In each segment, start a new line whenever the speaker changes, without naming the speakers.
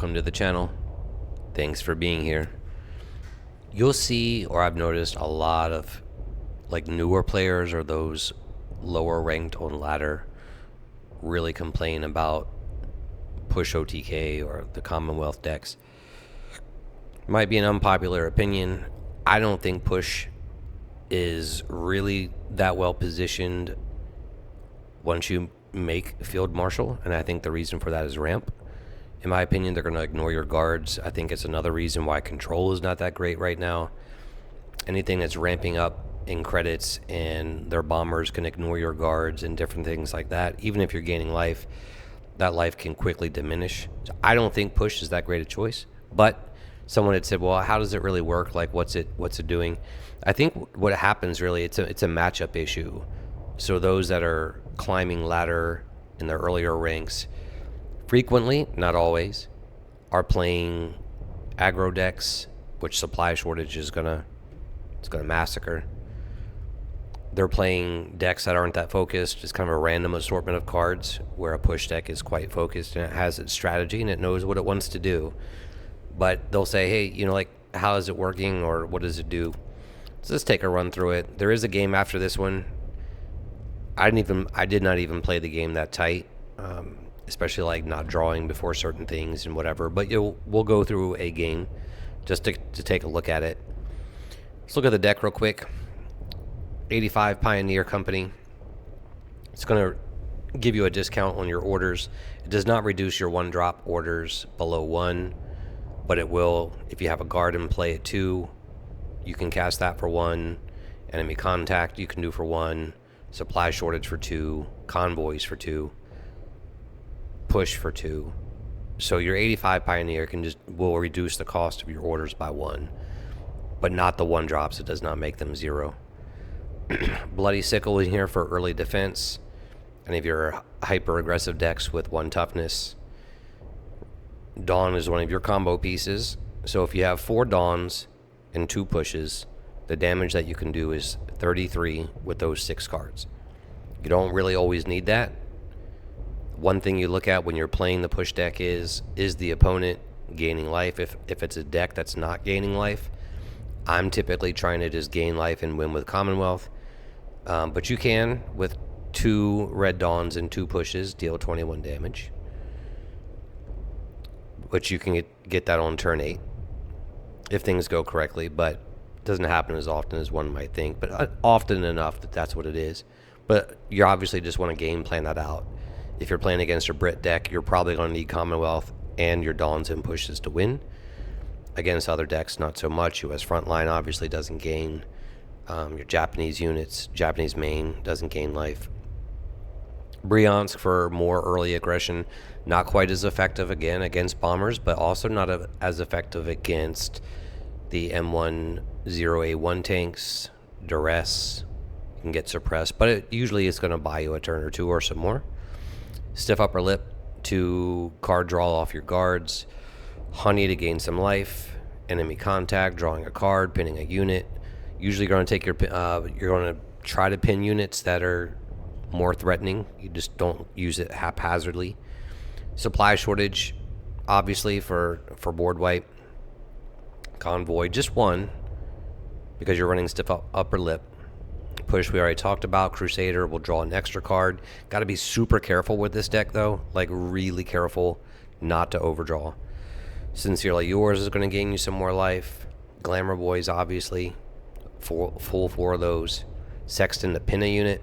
welcome to the channel. Thanks for being here. You'll see, or I've noticed, a lot of like newer players or those lower ranked on ladder really complain about push OTK or the Commonwealth decks. Might be an unpopular opinion. I don't think push is really that well positioned once you make Field Marshal, and I think the reason for that is ramp. In my opinion, they're going to ignore your guards. I think it's another reason why control is not that great right now. Anything that's ramping up in credits and their bombers can ignore your guards and different things like that. Even if you're gaining life, that life can quickly diminish. So I don't think push is that great a choice. But someone had said, well, how does it really work? Like, what's it doing? I think what happens really, it's a matchup issue. So those that are climbing ladder in their earlier ranks frequently, not always, are playing aggro decks, which supply shortage is gonna massacre. They're playing decks that aren't that focused. It's kind of a random assortment of cards, where a push deck is quite focused and it has its strategy and it knows what it wants to do. But they'll say, hey, you know, like, how is it working, or what does it do? So let's take a run through it. There is a game after this one. I did not even play the game that tight, especially like not drawing before certain things and whatever. But we'll go through a game just to take a look at it. Let's look at the deck real quick. 85 Pioneer Company. It's going to give you a discount on your orders. It does not reduce your 1-drop orders below 1, but it will if you have a guard in play at 2. You can cast that for 1. Enemy contact you can do for 1. Supply shortage for 2. Convoys for 2. Push for 2. So your 85 Pioneer will reduce the cost of your orders by 1, but not the 1-drops. It does not make them 0. Bloody Sickle in here for early defense. And if you're hyper aggressive decks with 1 toughness, Dawn is one of your combo pieces. So if you have 4 Dawns and 2 pushes, the damage that you can do is 33 with those 6 cards. You don't really always need that. One thing you look at when you're playing the push deck is the opponent gaining life? If it's a deck that's not gaining life, I'm typically trying to just gain life and win with Commonwealth. But you can, with 2 Red Dawns and 2 pushes, deal 21 damage. Which you can get that on turn 8 if things go correctly, but it doesn't happen as often as one might think, but often enough that that's what it is. But you obviously just want to game plan that out. If you're playing against a Brit deck, you're probably going to need Commonwealth and your Dawns and pushes to win. Against other decks, not so much. US Frontline obviously doesn't gain. Your Japanese units, Japanese main doesn't gain life. BRYANSK for more early aggression, not quite as effective again against bombers, but also not as effective against the M3A3 tanks. Duress, you can get suppressed, but it usually is going to buy you a turn or 2 or some more. Stiff Upper Lip to card draw off your guards. Honey to gain some life. Enemy contact, drawing a card, pinning a unit. Usually you're going to take you're going to try to pin units that are more threatening. You just don't use it haphazardly. Supply shortage, obviously, for board wipe. Convoy, just 1, because you're running Stiff Upper Lip. Push, we already talked about. Crusader will draw an extra card. Got to be super careful with this deck, though. Like, really careful not to overdraw. Sincerely Yours is going to gain you some more life. Glamour Boys, obviously. Full 4 of those. Sexton to pin a unit.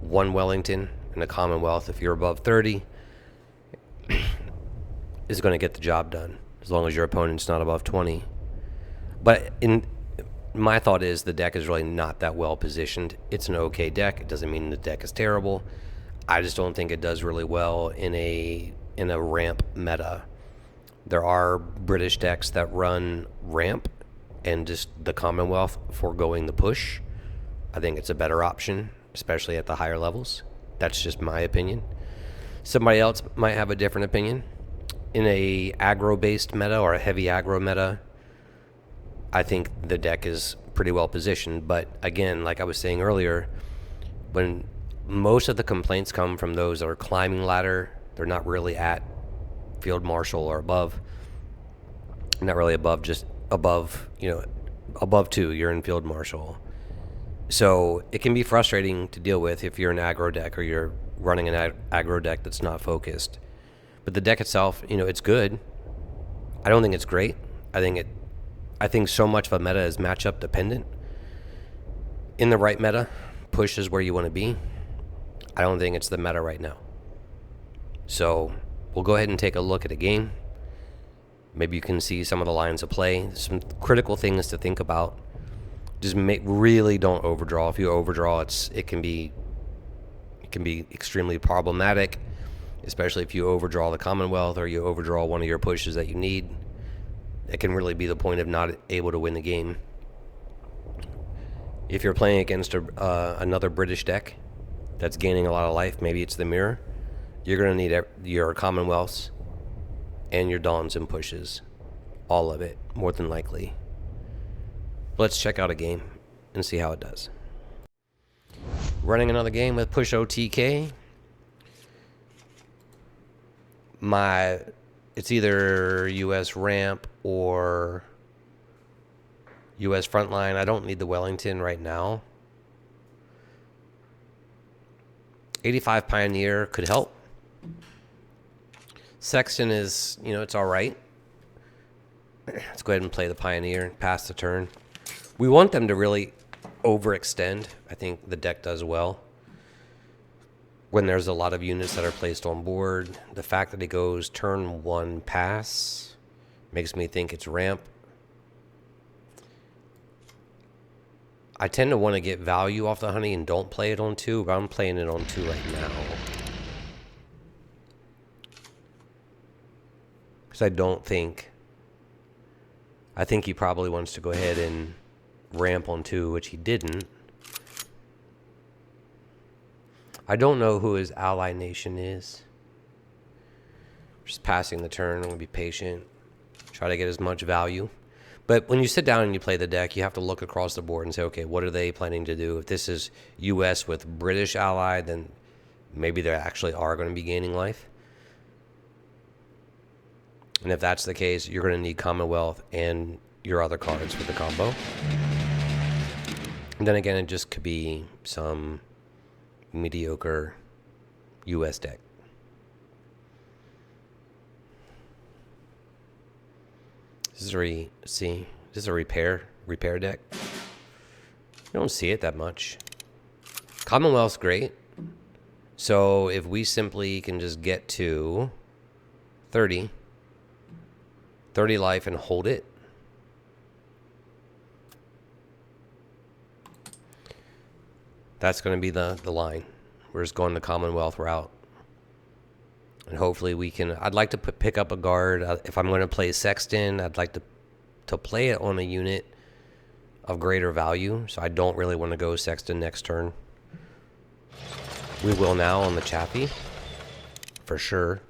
1 Wellington and a Commonwealth, if you're above 30, is going to get the job done, as long as your opponent's not above 20. But my thought is the deck is really not that well positioned. It's an okay deck. It doesn't mean the deck is terrible. I just don't think it does really well in a ramp meta. There are British decks that run ramp and just the Commonwealth foregoing the push. I think it's a better option, especially at the higher levels. That's just my opinion. Somebody else might have a different opinion. In a aggro-based meta or a heavy aggro meta, I think the deck is pretty well positioned. But again, like I was saying earlier, when most of the complaints come from those that are climbing ladder, they're not really at Field Marshal or above. Not really above, just above, above 2, you're in Field Marshal. So it can be frustrating to deal with if you're an aggro deck or you're running an aggro deck that's not focused. But the deck itself, it's good. I don't think it's great. I think so much of a meta is matchup dependent. In the right meta, push is where you want to be. I don't think it's the meta right now. So we'll go ahead and take a look at a game. Maybe you can see some of the lines of play. Some critical things to think about. Just really don't overdraw. If you overdraw, it can be extremely problematic, especially if you overdraw the Commonwealth or you overdraw one of your pushes that you need. It can really be the point of not able to win the game. If you're playing against another British deck that's gaining a lot of life, maybe it's the mirror, you're going to need your Commonwealths and your Dawns and pushes. All of it, more than likely. Let's check out a game and see how it does. Running another game with push OTK. It's either US ramp or US frontline. I don't need the Wellington right now. 85 Pioneer could help. Sexton is, it's all right. Let's go ahead and play the Pioneer and pass the turn. We want them to really overextend. I think the deck does well when there's a lot of units that are placed on board. The fact that it goes turn 1 pass makes me think it's ramp. I tend to want to get value off the honey and don't play it on 2, but I'm playing it on 2 right now. Because I think he probably wants to go ahead and ramp on 2, which he didn't. I don't know who his ally nation is. Just passing the turn. I'm going to be patient. Try to get as much value. But when you sit down and you play the deck, you have to look across the board and say, okay, what are they planning to do? If this is US with British ally, then maybe they actually are going to be gaining life. And if that's the case, you're going to need Commonwealth and your other cards for the combo. And then again, it just could be some mediocre US deck. This is a repair deck. You don't see it that much. Commonwealth's great. So if we simply can just get to 30 life and hold it, that's going to be the line. We're just going the Commonwealth route. And hopefully we can... I'd like to pick up a guard. If I'm going to play Sexton, I'd like to play it on a unit of greater value. So I don't really want to go Sexton next turn. We will now on the Chappie. For sure.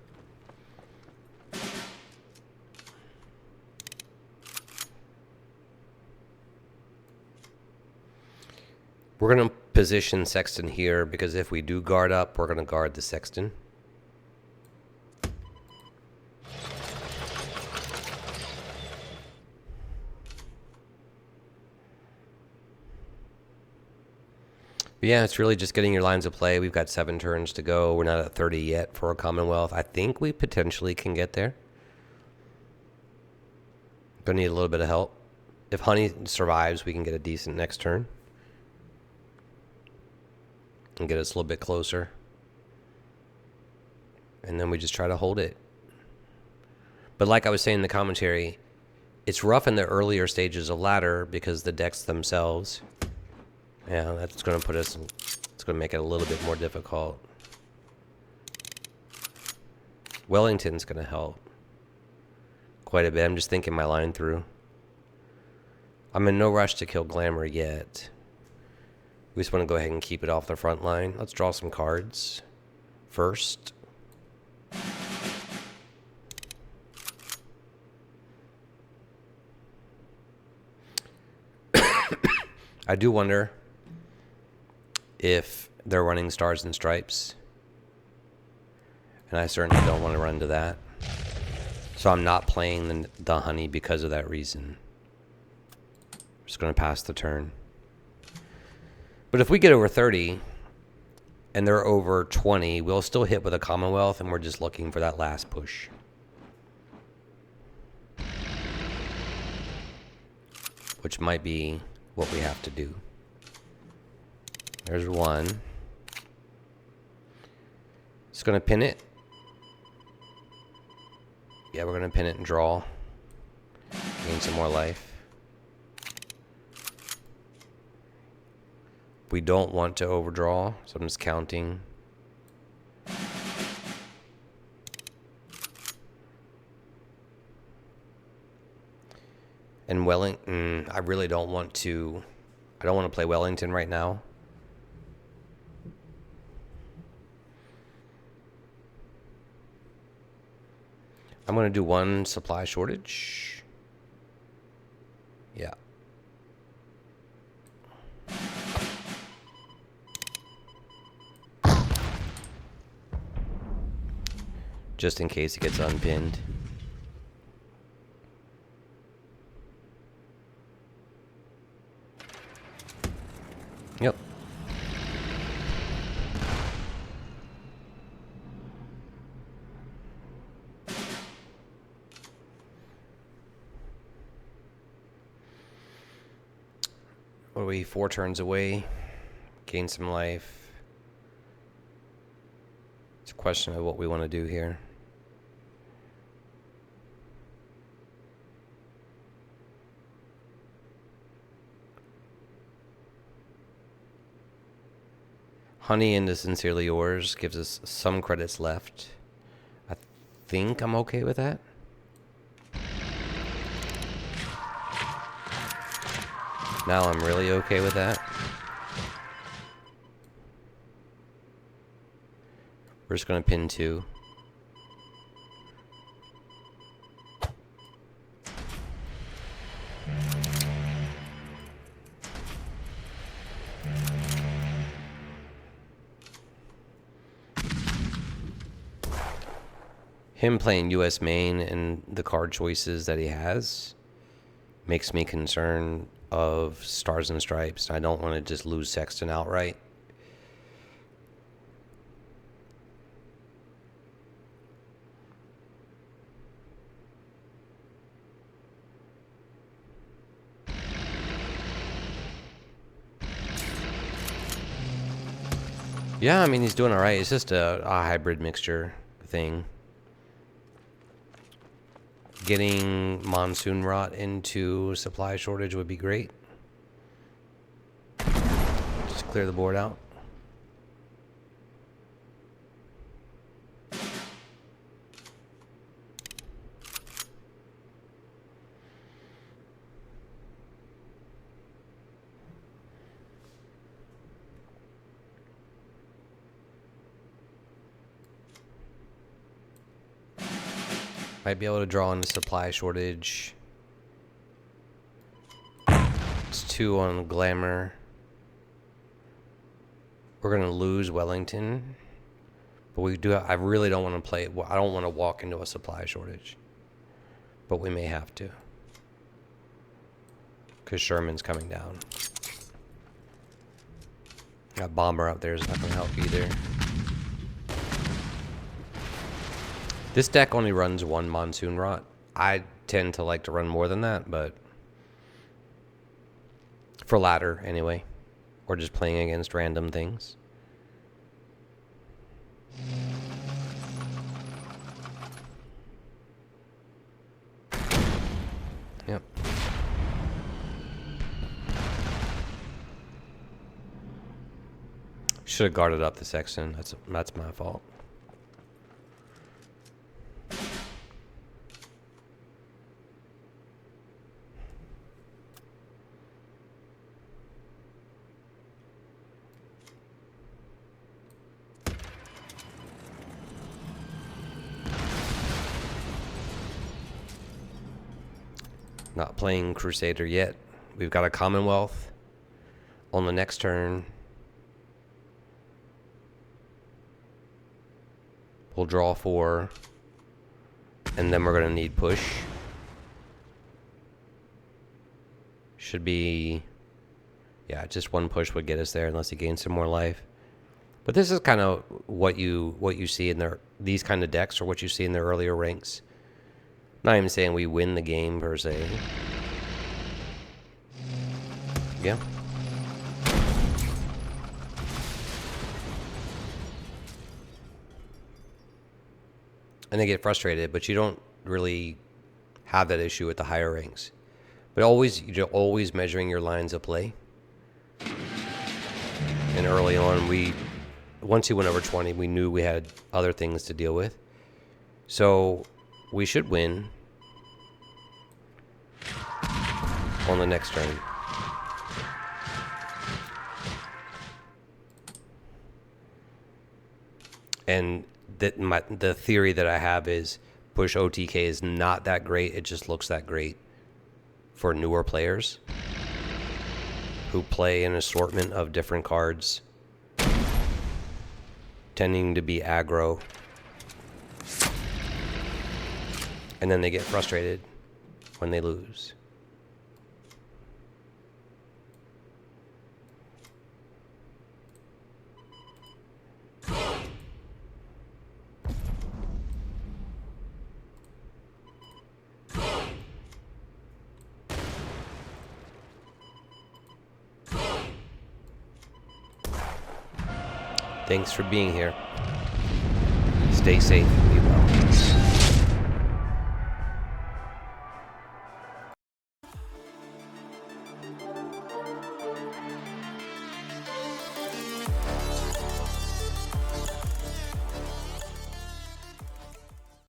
We're going to position Sexton here because if we do guard up, we're going to guard the Sexton. But yeah, it's really just getting your lines of play. We've got 7 turns to go. We're not at 30 yet for a Commonwealth. I think we potentially can get there. Gonna need a little bit of help. If Honey survives, we can get a decent next turn. And get us a little bit closer. And then we just try to hold it. But like I was saying in the commentary, it's rough in the earlier stages of ladder because the decks themselves... Yeah, that's going to put us... It's going to make it a little bit more difficult. Wellington's going to help quite a bit. I'm just thinking my line through. I'm in no rush to kill Glamour yet. We just want to go ahead and keep it off the front line. Let's draw some cards first. I do wonder if they're running Stars and Stripes. And I certainly don't want to run to that. So I'm not playing the honey because of that reason. Just going to pass the turn. But if we get over 30 and they're over 20, we'll still hit with a Commonwealth, and we're just looking for that last push. Which might be what we have to do. There's one. Just going to pin it. Yeah, we're going to pin it and draw. Gain some more life. We don't want to overdraw, so I'm just counting. And Wellington, I really don't want to. I don't want to play Wellington right now. I'm going to do one supply shortage. Yeah. Just in case it gets unpinned. Yep. What are we, 4 turns away? Gain some life. It's a question of what we want to do here. Honey into Sincerely Yours gives us some credits left. I think I'm okay with that. Now I'm really okay with that. We're just going to pin 2. Him playing US main and the card choices that he has makes me concerned of Stars and Stripes. I don't want to just lose Sexton outright. Yeah, I mean, he's doing all right. It's just a hybrid mixture thing. Getting Monsoon Rot into supply shortage would be great. Just clear the board out. Might be able to draw into supply shortage. It's 2 on Glamour. We're gonna lose Wellington, but we do. I really don't want to play. I don't want to walk into a supply shortage, but we may have to because Sherman's coming down. Got Bomber out there is not gonna help either. This deck only runs 1 Monsoon Rot. I tend to like to run more than that, but for ladder anyway, or just playing against random things. Yep. Should have guarded up the Sexton. That's my fault. Not playing Crusader yet. We've got a Commonwealth on the next turn. We'll draw 4. And then we're going to need push. Should be... Yeah, just one push would get us there unless he gains some more life. But this is kind of what you see in these kind of decks, or what you see in the earlier ranks. Not even saying we win the game per se. Yeah. And they get frustrated, but you don't really have that issue at the higher ranks. But you're always measuring your lines of play. And early on, once he went over 20, we knew we had other things to deal with. So we should win on the next turn. And the theory that I have is push OTK is not that great. It just looks that great for newer players who play an assortment of different cards, tending to be aggro. And then they get frustrated when they lose. Thanks for being here. Stay safe. Be well.